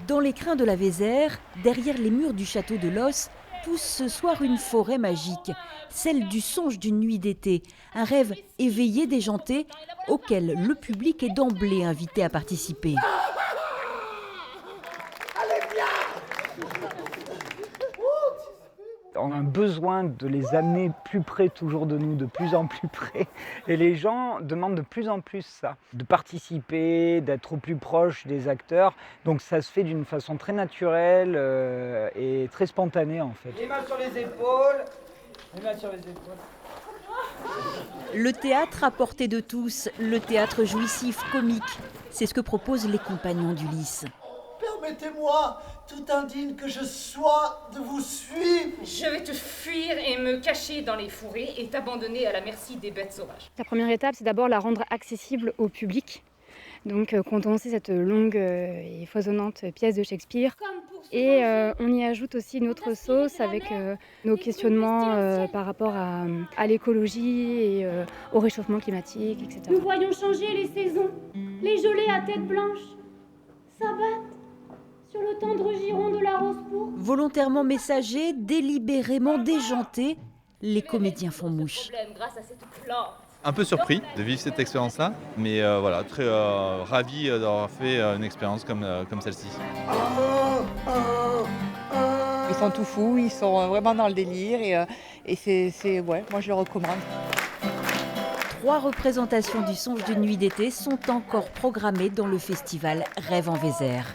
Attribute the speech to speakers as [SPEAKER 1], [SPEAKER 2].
[SPEAKER 1] Dans les crins de la Vézère, derrière les murs du château de Los, pousse ce soir une forêt magique, celle du songe d'une nuit d'été, un rêve éveillé, déjanté, auquel le public est d'emblée invité à participer.
[SPEAKER 2] On a besoin de les amener plus près toujours de nous, de plus en plus près. Et les gens demandent de plus en plus ça, de participer, d'être au plus proche des acteurs. Donc ça se fait d'une façon très naturelle et très spontanée en fait.
[SPEAKER 3] Les mains sur les épaules, les mains sur les épaules.
[SPEAKER 1] Le théâtre à portée de tous, le théâtre jouissif, comique, c'est ce que proposent les compagnons d'Ulysse.
[SPEAKER 4] Permettez-moi, tout indigne que je sois, de vous suivre.
[SPEAKER 5] Je vais te fuir et me cacher dans les forêts et t'abandonner à la merci des bêtes sauvages.
[SPEAKER 6] La première étape, c'est d'abord la rendre accessible au public. Donc condenser cette longue et foisonnante pièce de Shakespeare. Et on y ajoute aussi une autre sauce avec nos questionnements par rapport à l'écologie et au réchauffement climatique, etc.
[SPEAKER 7] Nous voyons changer les saisons, les gelées à tête blanche s'abattent sur le tendre giron de la rose pourpre.
[SPEAKER 1] Volontairement messagers, délibérément déjantés, les comédiens font mouche.
[SPEAKER 5] Grâce à cette plante.
[SPEAKER 8] Un peu surpris de vivre cette expérience-là, mais voilà, très ravi d'avoir fait une expérience comme celle-ci.
[SPEAKER 9] Ils sont tout fous, ils sont vraiment dans le délire et ouais, moi je le recommande.
[SPEAKER 1] 3 représentations du songe d'une nuit d'été sont encore programmées dans le festival Rêve en Vézère.